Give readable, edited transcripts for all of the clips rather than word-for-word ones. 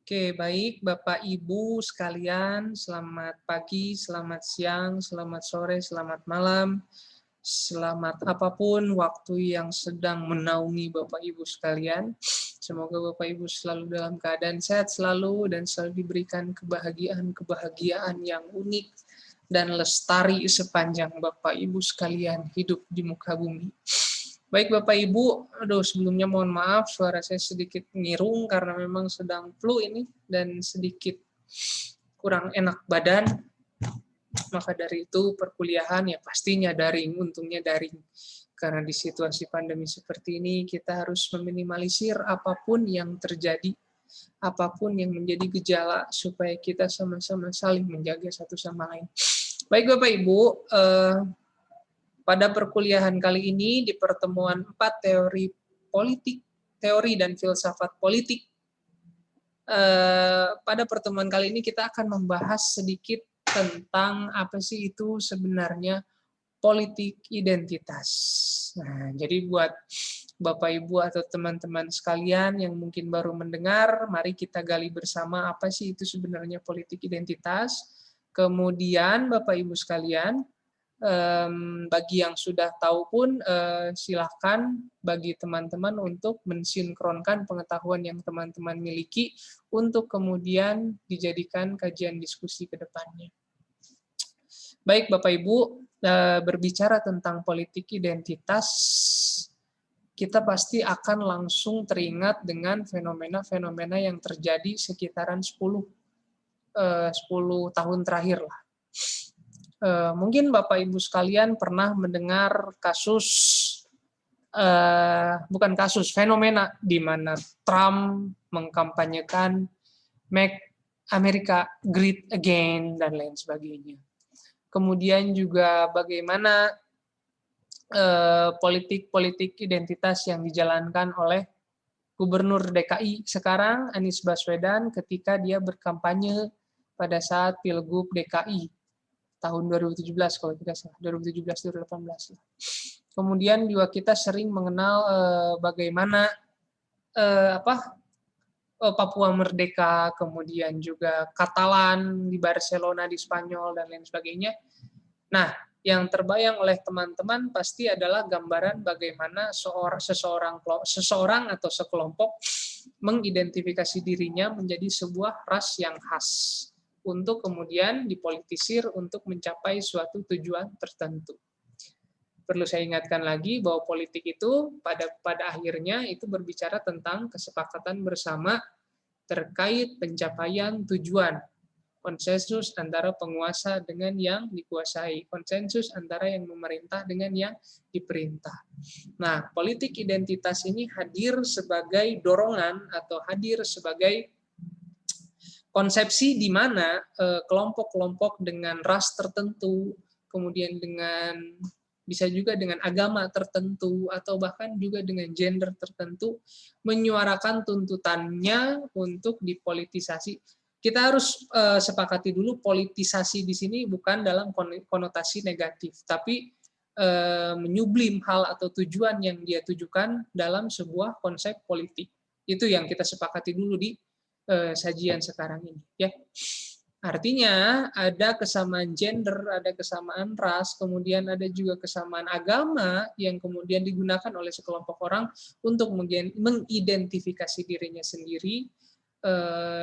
Oke, baik Bapak Ibu sekalian, selamat pagi, selamat siang, selamat sore, selamat malam, selamat apapun waktu yang sedang menaungi Bapak Ibu sekalian. Semoga Bapak Ibu selalu dalam keadaan sehat selalu dan selalu diberikan kebahagiaan yang unik dan lestari sepanjang Bapak Ibu sekalian hidup di muka bumi. Baik Bapak Ibu, aduh sebelumnya mohon maaf suara saya sedikit ngirung karena memang sedang flu ini dan sedikit kurang enak badan. Maka dari itu perkuliahan ya pastinya daring, untungnya daring. Karena di situasi pandemi seperti ini kita harus meminimalisir apapun yang terjadi, apapun yang menjadi gejala supaya kita sama-sama saling menjaga satu sama lain. Baik Bapak Ibu, pada perkuliahan kali ini di pertemuan 4 teori politik, teori dan filsafat politik. Pada pertemuan kali ini kita akan membahas sedikit tentang apa sih itu sebenarnya politik identitas. Nah, jadi buat Bapak Ibu atau teman-teman sekalian yang mungkin baru mendengar, mari kita gali bersama apa sih itu sebenarnya politik identitas. Kemudian Bapak Ibu sekalian, bagi yang sudah tahu pun silahkan bagi teman-teman untuk mensinkronkan pengetahuan yang teman-teman miliki untuk kemudian dijadikan kajian diskusi ke depannya. Baik Bapak Ibu, berbicara tentang politik identitas, kita pasti akan langsung teringat dengan fenomena-fenomena yang terjadi sekitaran 10 tahun terakhir lah. Mungkin Bapak Ibu sekalian pernah mendengar kasus, bukan kasus, fenomena di mana Trump mengkampanyekan Make America Great Again dan lain sebagainya. Kemudian juga bagaimana politik-politik identitas yang dijalankan oleh Gubernur DKI sekarang Anies Baswedan ketika dia berkampanye pada saat Pilgub DKI tahun 2017 kalau tidak salah, 2017-2018. Kemudian juga kita sering mengenal bagaimana Papua Merdeka, kemudian juga Katalan di Barcelona di Spanyol dan lain sebagainya. Nah, yang terbayang oleh teman-teman pasti adalah gambaran bagaimana seseorang atau sekelompok mengidentifikasi dirinya menjadi sebuah ras yang khas untuk kemudian dipolitisir untuk mencapai suatu tujuan tertentu. Perlu saya ingatkan lagi bahwa politik itu pada akhirnya itu berbicara tentang kesepakatan bersama terkait pencapaian tujuan. Konsensus antara penguasa dengan yang dikuasai, konsensus antara yang memerintah dengan yang diperintah. Nah, politik identitas ini hadir sebagai dorongan atau hadir sebagai konsepsi di mana kelompok-kelompok dengan ras tertentu, kemudian dengan bisa juga dengan agama tertentu atau bahkan juga dengan gender tertentu menyuarakan tuntutannya untuk dipolitisasi. Kita harus sepakati dulu politisasi di sini bukan dalam konotasi negatif, tapi menyublim hal atau tujuan yang dia tujukan dalam sebuah konsep politik. Itu yang kita sepakati dulu di sajian sekarang ini, ya. Artinya ada kesamaan gender, ada kesamaan ras, kemudian ada juga kesamaan agama yang kemudian digunakan oleh sekelompok orang untuk mengidentifikasi dirinya sendiri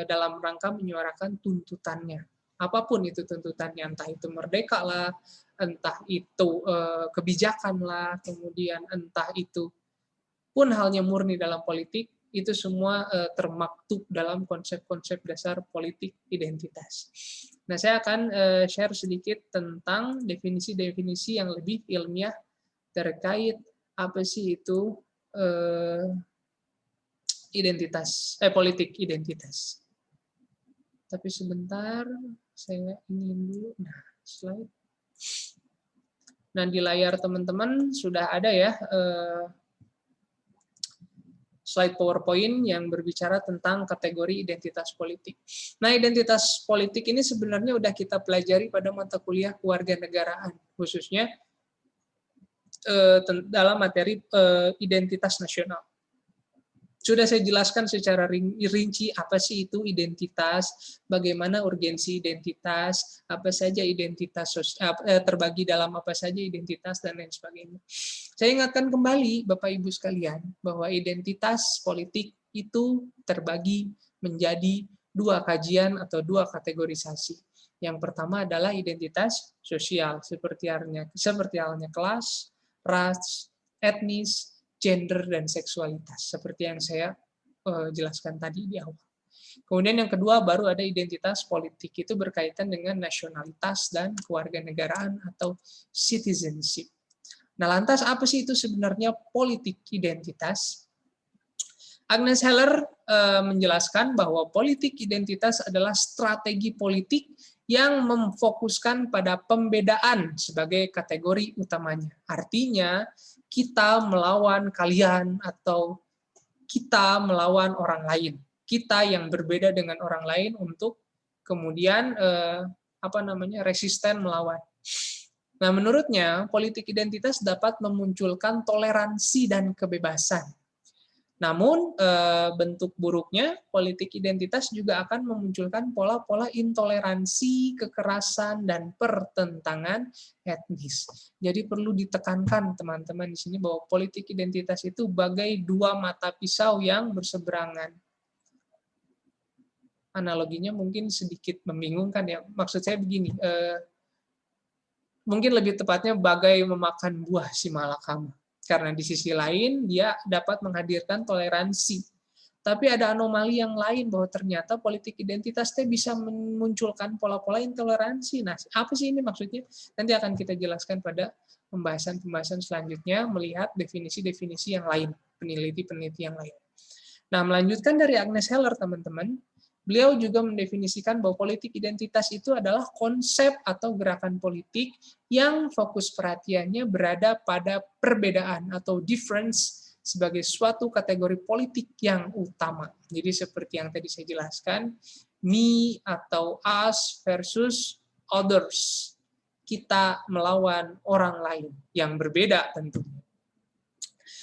dalam rangka menyuarakan tuntutannya. Apapun itu tuntutannya, entah itu merdeka lah, entah itu kebijakan lah, kemudian entah itu pun halnya murni dalam politik, itu semua termaktub dalam konsep-konsep dasar politik identitas. Nah, saya akan share sedikit tentang definisi-definisi yang lebih ilmiah terkait apa sih itu politik identitas. Tapi sebentar, saya ingin dulu. Nah, slide. Nah, di layar teman-teman sudah ada ya slide PowerPoint yang berbicara tentang kategori identitas politik. Nah, identitas politik ini sebenarnya udah kita pelajari pada mata kuliah kewarganegaraan, khususnya dalam materi identitas nasional. Sudah saya jelaskan secara rinci apa sih itu identitas, bagaimana urgensi identitas, apa saja identitas terbagi dalam apa saja identitas dan lain sebagainya. Saya ingatkan kembali Bapak Ibu sekalian bahwa identitas politik itu terbagi menjadi dua kajian atau dua kategorisasi. Yang pertama adalah identitas sosial seperti halnya kelas, ras, etnis, gender, dan seksualitas, seperti yang saya jelaskan tadi di awal. Kemudian yang kedua baru ada identitas politik, itu berkaitan dengan nasionalitas dan kewarganegaraan atau citizenship. Nah, lantas apa sih itu sebenarnya politik identitas? Agnes Heller menjelaskan bahwa politik identitas adalah strategi politik yang memfokuskan pada pembedaan sebagai kategori utamanya. Artinya, kita melawan kalian atau kita melawan orang lain. Kita yang berbeda dengan orang lain untuk kemudian resisten melawan. Nah, menurutnya politik identitas dapat memunculkan toleransi dan kebebasan. Namun bentuk buruknya politik identitas juga akan memunculkan pola-pola intoleransi, kekerasan, dan pertentangan etnis. Jadi perlu ditekankan teman-teman di sini bahwa politik identitas itu bagai dua mata pisau yang berseberangan. Analoginya mungkin sedikit membingungkan ya. Maksud saya begini, mungkin lebih tepatnya bagai memakan buah si malakama. Karena di sisi lain dia dapat menghadirkan toleransi. Tapi ada anomali yang lain bahwa ternyata politik identitas bisa memunculkan pola-pola intoleransi. Nah, apa sih ini maksudnya? Nanti akan kita jelaskan pada pembahasan-pembahasan selanjutnya melihat definisi-definisi yang lain, peneliti-peneliti yang lain. Nah, melanjutkan dari Agnes Heller, teman-teman, beliau juga mendefinisikan bahwa politik identitas itu adalah konsep atau gerakan politik yang fokus perhatiannya berada pada perbedaan atau difference sebagai suatu kategori politik yang utama. Jadi seperti yang tadi saya jelaskan, me atau us versus others. Kita melawan orang lain yang berbeda tentunya.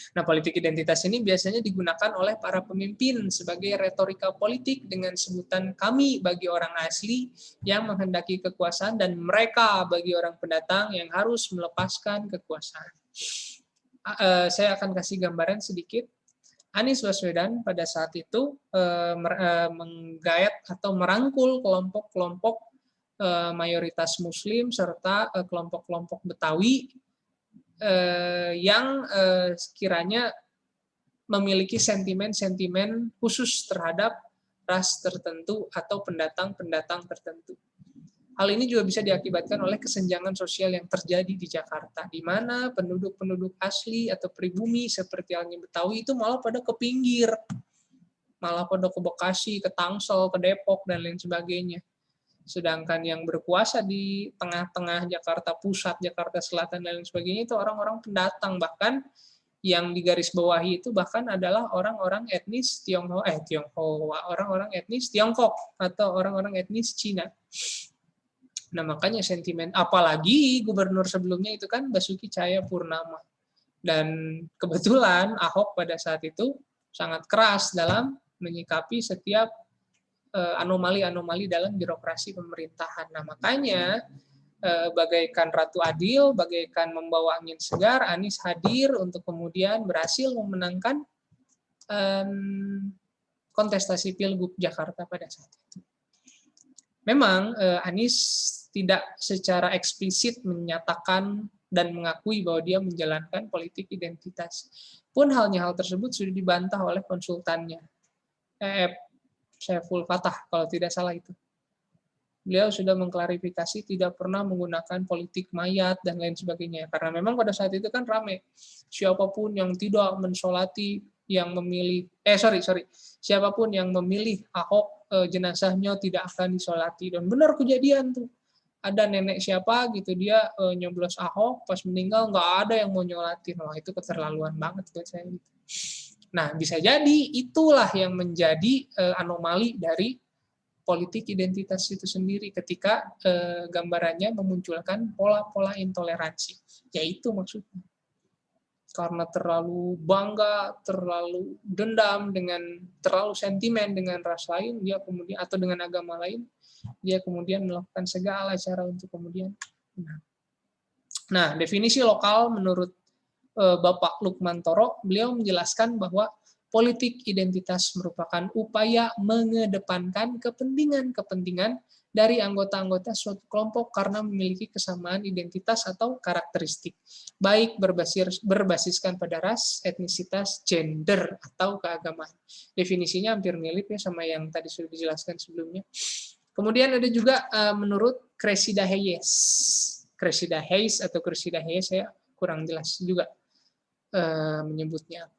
Nah, politik identitas ini biasanya digunakan oleh para pemimpin sebagai retorika politik dengan sebutan kami bagi orang asli yang menghendaki kekuasaan dan mereka bagi orang pendatang yang harus melepaskan kekuasaan. Saya akan kasih gambaran sedikit. Anies Baswedan pada saat itu menggayat atau merangkul kelompok-kelompok mayoritas Muslim serta kelompok-kelompok Betawi yang sekiranya memiliki sentimen-sentimen khusus terhadap ras tertentu atau pendatang-pendatang tertentu. Hal ini juga bisa diakibatkan oleh kesenjangan sosial yang terjadi di Jakarta, di mana penduduk-penduduk asli atau pribumi seperti halnya Betawi itu malah pada ke pinggir, malah pada ke Bekasi, ke Tangsel, ke Depok, dan lain sebagainya. Sedangkan yang berkuasa di tengah-tengah Jakarta Pusat, Jakarta Selatan, dan lain sebagainya itu orang-orang pendatang, bahkan yang digarisbawahi itu bahkan adalah orang-orang etnis orang-orang etnis Tiongkok atau orang-orang etnis Cina. Nah, makanya sentimen, apalagi gubernur sebelumnya itu kan Basuki Cahayapurnama. Dan kebetulan Ahok pada saat itu sangat keras dalam menyikapi setiap anomali-anomali dalam birokrasi pemerintahan. Nah, makanya bagaikan Ratu Adil, bagaikan membawa angin segar, Anies hadir untuk kemudian berhasil memenangkan kontestasi Pilgub Jakarta pada saat itu. Memang Anies tidak secara eksplisit menyatakan dan mengakui bahwa dia menjalankan politik identitas. Pun hal tersebut sudah dibantah oleh konsultannya. Saiful Fatah, kalau tidak salah itu. Beliau sudah mengklarifikasi tidak pernah menggunakan politik mayat dan lain sebagainya. Karena memang pada saat itu kan rame. Siapapun yang tidak mensolati, yang memilih, siapapun yang memilih Ahok, jenazahnya tidak akan disolati. Dan benar kejadian tuh. Ada nenek siapa gitu, dia nyoblos Ahok, pas meninggal nggak ada yang mau nyolatin. Wah, itu keterlaluan banget buat saya. Nah, bisa jadi itulah yang menjadi anomali dari politik identitas itu sendiri ketika gambarannya memunculkan pola-pola intoleransi. Yaitu maksudnya. karena terlalu bangga, terlalu dendam terlalu sentimen dengan ras lain, dia kemudian atau dengan agama lain, dia kemudian melakukan segala cara untuk kemudian menang. Nah, definisi lokal menurut Bapak Lukmantoro, beliau menjelaskan bahwa politik identitas merupakan upaya mengedepankan kepentingan-kepentingan dari anggota-anggota suatu kelompok karena memiliki kesamaan identitas atau karakteristik, baik berbasiskan pada ras, etnisitas, gender, atau keagamaan. Definisinya hampir mirip ya sama yang tadi sudah dijelaskan sebelumnya. Kemudian ada juga menurut Cressida Hayes. Cressida Hayes atau Cressida Hayes, saya kurang jelas juga menyebutnya apa.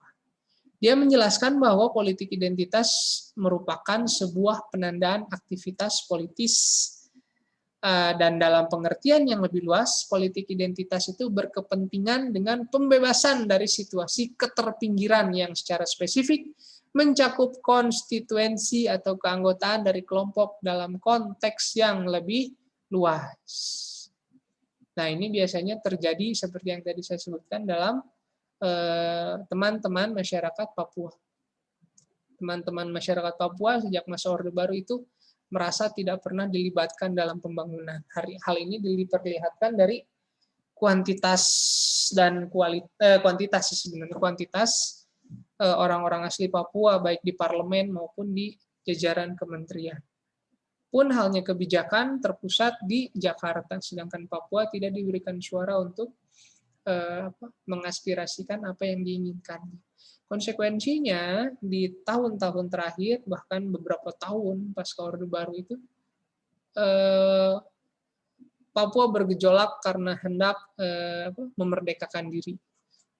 Dia menjelaskan bahwa politik identitas merupakan sebuah penandaan aktivitas politis, dan dalam pengertian yang lebih luas, politik identitas itu berkepentingan dengan pembebasan dari situasi keterpinggiran yang secara spesifik mencakup konstituensi atau keanggotaan dari kelompok dalam konteks yang lebih luas. Nah, ini biasanya terjadi seperti yang tadi saya sebutkan dalam teman-teman masyarakat Papua. Teman-teman masyarakat Papua sejak masa Orde Baru itu merasa tidak pernah dilibatkan dalam pembangunan. Hal ini diperlihatkan dari kuantitas dan kuantitas sebenarnya kuantitas orang-orang asli Papua baik di parlemen maupun di jajaran kementerian. Pun halnya kebijakan terpusat di Jakarta, sedangkan Papua tidak diberikan suara untuk mengaspirasikan apa yang diinginkan. Konsekuensinya di tahun-tahun terakhir, bahkan beberapa tahun pasca Orde Baru itu, Papua bergejolak karena hendak memerdekakan diri.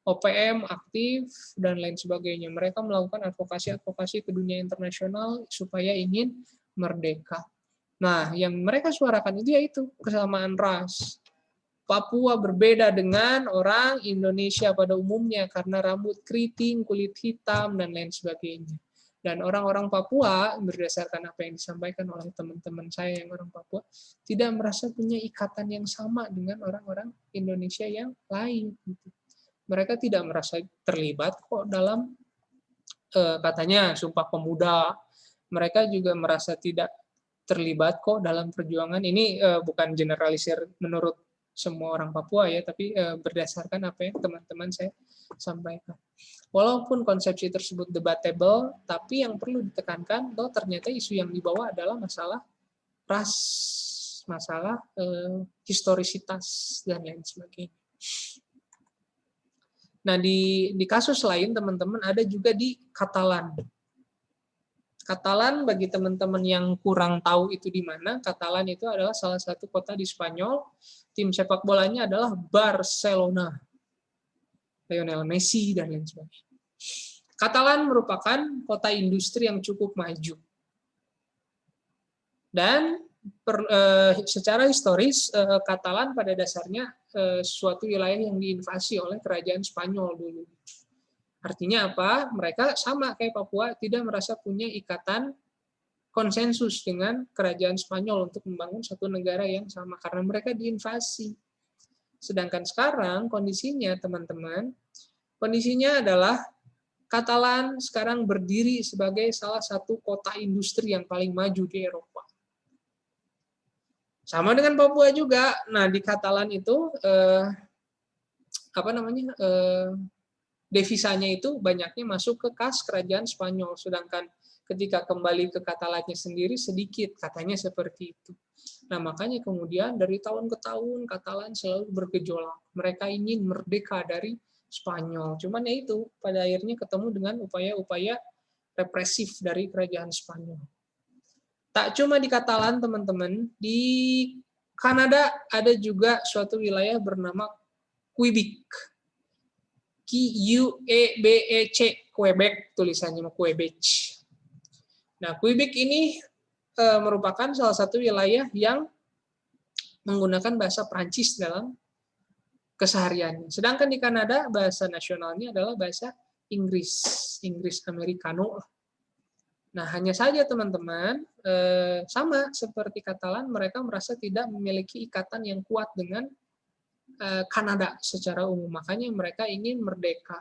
OPM aktif dan lain sebagainya. Mereka melakukan advokasi-advokasi ke dunia internasional supaya ingin merdeka. Nah, yang mereka suarakan itu yaitu kesamaan ras. Papua berbeda dengan orang Indonesia pada umumnya karena rambut keriting, kulit hitam, dan lain sebagainya. Dan orang-orang Papua, berdasarkan apa yang disampaikan oleh teman-teman saya yang orang Papua, tidak merasa punya ikatan yang sama dengan orang-orang Indonesia yang lain. Mereka tidak merasa terlibat kok dalam, katanya, Sumpah Pemuda. Mereka juga merasa tidak terlibat kok dalam perjuangan. Ini bukan generalisir menurut semua orang Papua ya, tapi berdasarkan apa yang teman-teman saya sampaikan. Walaupun konsepsi tersebut debatable, tapi yang perlu ditekankan bahwa ternyata isu yang dibawa adalah masalah ras, masalah historisitas, dan lain sebagainya. Nah, di kasus lain, teman-teman, ada juga di Katalan. Katalan, bagi teman-teman yang kurang tahu itu di mana, Katalan itu adalah salah satu kota di Spanyol. Tim sepak bolanya adalah Barcelona, Lionel Messi, dan lain sebagainya. Katalan merupakan kota industri yang cukup maju. Dan secara historis, Katalan pada dasarnya suatu wilayah yang diinvasi oleh kerajaan Spanyol dulu. Artinya apa? Mereka sama kayak Papua, tidak merasa punya ikatan konsensus dengan kerajaan Spanyol untuk membangun satu negara yang sama, karena mereka diinvasi. Sedangkan sekarang kondisinya, teman-teman, kondisinya adalah Katalan sekarang berdiri sebagai salah satu kota industri yang paling maju di Eropa. Sama dengan Papua juga. Nah, di Katalan itu, devisanya itu banyaknya masuk ke kas kerajaan Spanyol, sedangkan ketika kembali ke Katalannya sendiri sedikit, katanya seperti itu. Nah, makanya kemudian dari tahun ke tahun Katalan selalu bergejolak. Mereka ingin merdeka dari Spanyol. Cuman ya itu, pada akhirnya ketemu dengan upaya-upaya represif dari kerajaan Spanyol. Tak cuma di Katalan, teman-teman, di Kanada ada juga suatu wilayah bernama Quebec. Q-U-E-B-E-C, Quebec, tulisannya Quebec. Nah, Quebec ini merupakan salah satu wilayah yang menggunakan bahasa Prancis dalam kesehariannya. Sedangkan di Kanada, bahasa nasionalnya adalah bahasa Inggris, Inggris Americano. Nah, hanya saja teman-teman, sama seperti Katalan, mereka merasa tidak memiliki ikatan yang kuat dengan Kanada secara umum. Makanya mereka ingin merdeka.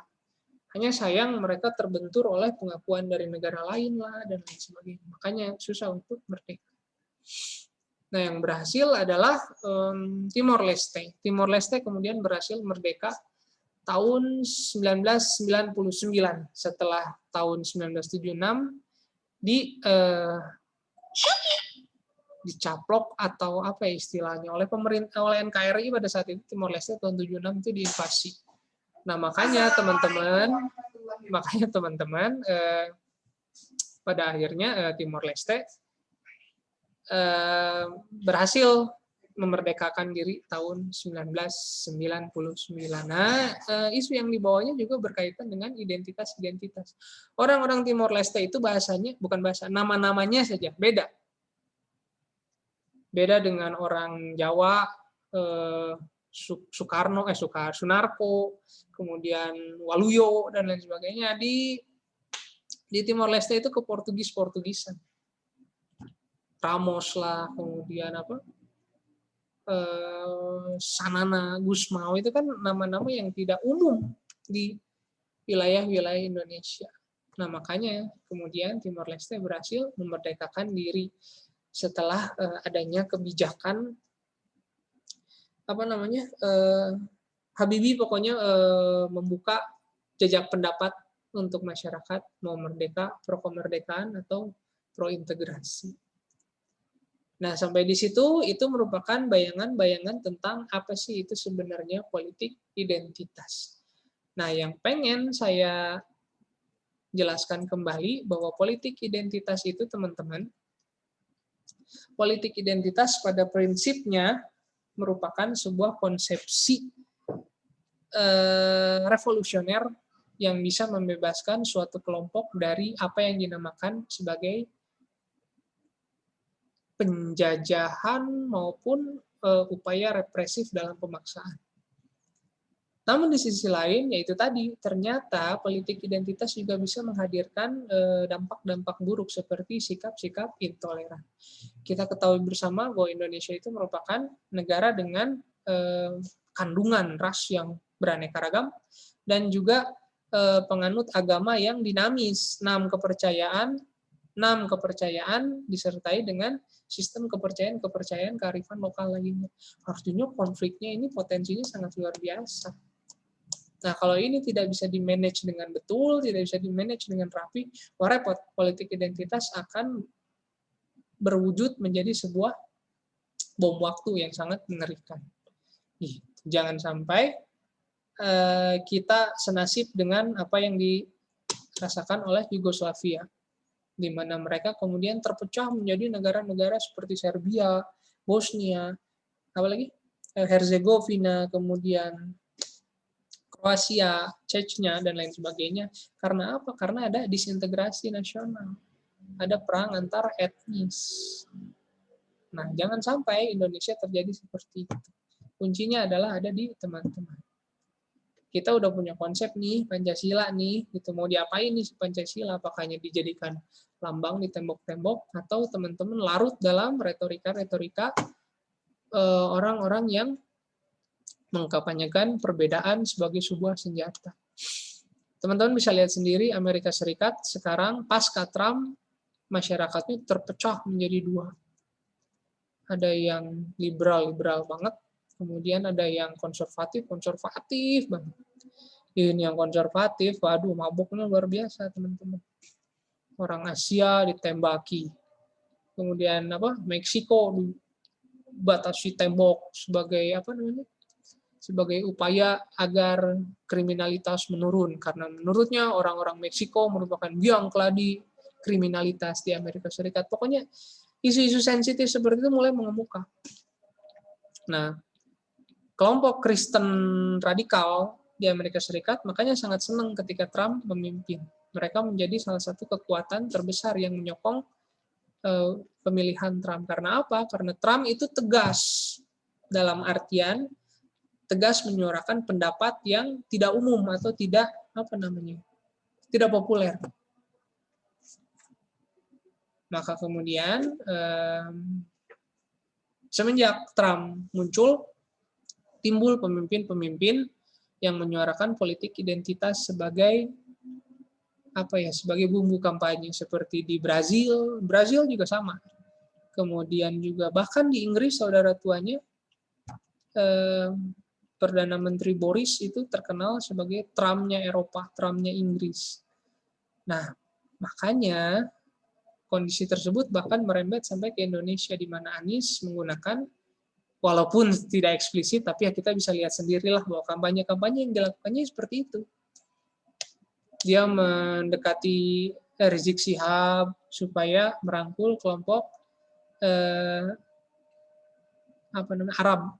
Hanya sayang mereka terbentur oleh pengakuan dari negara lain lah dan lain sebagainya. Makanya susah untuk merdeka. Nah, yang berhasil adalah Timor Leste. Timor Leste kemudian berhasil merdeka tahun 1999 setelah tahun 1976 dicaplok atau apa ya istilahnya oleh pemerintah, oleh NKRI pada saat itu. Timor Leste tahun 76 itu diinvasi. Nah, makanya teman-teman pada akhirnya Timor Leste berhasil memerdekakan diri tahun 1999. Nah, isu yang dibawanya juga berkaitan dengan identitas-identitas. Orang-orang Timor Leste itu bahasanya, bukan bahasa, nama-namanya saja beda. Beda dengan orang Jawa, Sunarko, kemudian Waluyo, dan lain sebagainya. Di Timor Leste itu ke Portugisan. Ramos lah, kemudian Sanana, Gusmao, itu kan nama-nama yang tidak umum di wilayah-wilayah Indonesia. Nah, makanya kemudian Timor Leste berhasil memerdekakan diri setelah adanya kebijakan Habibie pokoknya membuka jejak pendapat untuk masyarakat mau merdeka, pro kemerdekaan atau pro integrasi. Nah, sampai di situ itu merupakan bayangan-bayangan tentang apa sih itu sebenarnya politik identitas. Nah, yang pengen saya jelaskan kembali bahwa politik identitas itu, teman-teman, politik identitas pada prinsipnya merupakan sebuah konsepsi revolusioner yang bisa membebaskan suatu kelompok dari apa yang dinamakan sebagai penjajahan maupun upaya represif dalam pemaksaan. Namun di sisi lain, yaitu tadi, ternyata politik identitas juga bisa menghadirkan dampak-dampak buruk seperti sikap-sikap intoleran. Kita ketahui bersama bahwa Indonesia itu merupakan negara dengan kandungan ras yang beraneka ragam dan juga penganut agama yang dinamis, 6 kepercayaan disertai dengan sistem kepercayaan kearifan lokal lainnya. Artinya konfliknya ini potensinya sangat luar biasa. Nah, kalau ini tidak bisa di-manage dengan betul, tidak bisa di-manage dengan rapi, repot. Politik identitas akan berwujud menjadi sebuah bom waktu yang sangat mengerikan. Jangan sampai kita senasib dengan apa yang dirasakan oleh Yugoslavia, di mana mereka kemudian terpecah menjadi negara-negara seperti Serbia, Bosnia, apalagi Herzegovina, kemudian Kroasia, Chechnya, dan lain sebagainya. Karena apa? Karena ada disintegrasi nasional. Ada perang antar etnis. Nah, jangan sampai Indonesia terjadi seperti itu. Kuncinya adalah ada di teman-teman. Kita udah punya konsep nih, Pancasila nih, gitu. Mau diapain nih Pancasila? Apakah hanya dijadikan lambang di tembok-tembok, atau teman-teman larut dalam retorika-retorika orang-orang yang mengkampanyekan perbedaan sebagai sebuah senjata. Teman-teman bisa lihat sendiri, Amerika Serikat sekarang pasca Trump, masyarakatnya terpecah menjadi dua. Ada yang liberal banget, kemudian ada yang konservatif banget. Ini yang konservatif, waduh, mabuknya luar biasa, teman-teman. Orang Asia ditembaki. Kemudian Meksiko dibatasi tembok sebagai sebagai upaya agar kriminalitas menurun, karena menurutnya orang-orang Meksiko merupakan biang keladi kriminalitas di Amerika Serikat. Pokoknya isu-isu sensitif seperti itu mulai mengemuka. Nah, kelompok Kristen radikal di Amerika Serikat makanya sangat senang ketika Trump memimpin. Mereka menjadi salah satu kekuatan terbesar yang menyokong pemilihan Trump. Karena apa? Karena Trump itu tegas, dalam artian tegas menyuarakan pendapat yang tidak umum atau tidak tidak populer. Maka kemudian semenjak Trump muncul, timbul pemimpin-pemimpin yang menyuarakan politik identitas sebagai sebagai bumbu kampanye, seperti di Brazil juga sama. Kemudian juga bahkan di Inggris, saudara tuanya, Perdana Menteri Boris itu terkenal sebagai Trump-nya Eropa, Trump-nya Inggris. Nah, makanya kondisi tersebut bahkan merembet sampai ke Indonesia, di mana Anies menggunakan, walaupun tidak eksplisit, tapi ya kita bisa lihat sendirilah bahwa kampanye-kampanye yang dilakukannya seperti itu. Dia mendekati Rizik Syihab supaya merangkul kelompok Arab,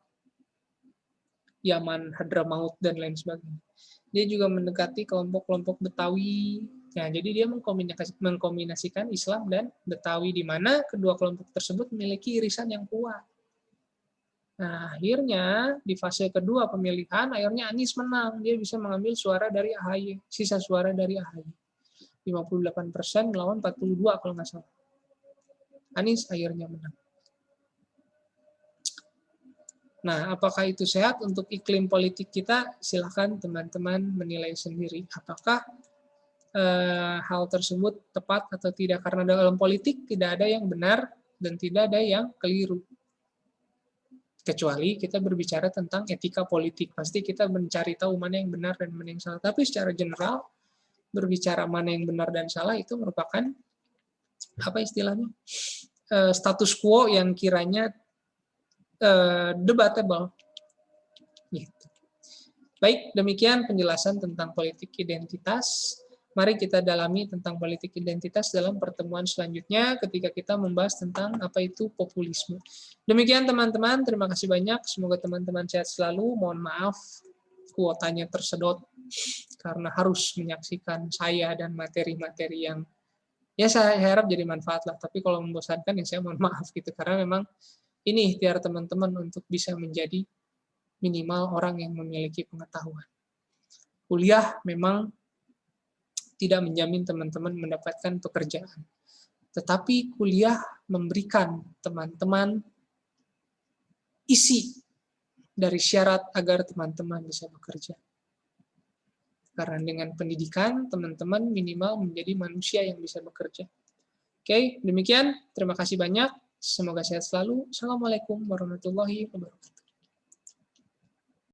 Yaman, Hadramaut, dan lain sebagainya. Dia juga mendekati kelompok-kelompok Betawi. Nah, jadi dia mengkombinasikan Islam dan Betawi, di mana kedua kelompok tersebut memiliki irisan yang kuat. Nah, akhirnya di fase kedua pemilihan, akhirnya Anies menang. Dia bisa mengambil suara dari AHY, sisa suara dari AHY. 58% melawan 42 kalau nggak salah. Anies akhirnya menang. Nah, apakah itu sehat untuk iklim politik kita? Silakan teman-teman menilai sendiri. Apakah hal tersebut tepat atau tidak? Karena dalam politik tidak ada yang benar dan tidak ada yang keliru. Kecuali kita berbicara tentang etika politik, pasti kita mencari tahu mana yang benar dan mana yang salah. Tapi secara general, berbicara mana yang benar dan salah itu merupakan status quo yang kiranya debatable. Gitu. Baik, demikian penjelasan tentang politik identitas. Mari kita dalami tentang politik identitas dalam pertemuan selanjutnya ketika kita membahas tentang apa itu populisme. Demikian teman-teman, terima kasih banyak. Semoga teman-teman sehat selalu. Mohon maaf kuotanya tersedot karena harus menyaksikan saya dan materi-materi yang ya saya harap jadi manfaat lah. Tapi kalau membosankan ya saya mohon maaf gitu, karena memang ini ikhtiar teman-teman untuk bisa menjadi minimal orang yang memiliki pengetahuan. Kuliah memang tidak menjamin teman-teman mendapatkan pekerjaan. Tetapi kuliah memberikan teman-teman isi dari syarat agar teman-teman bisa bekerja. Karena dengan pendidikan, teman-teman minimal menjadi manusia yang bisa bekerja. Oke, demikian. Terima kasih banyak. Semoga sehat selalu. Assalamualaikum warahmatullahi wabarakatuh.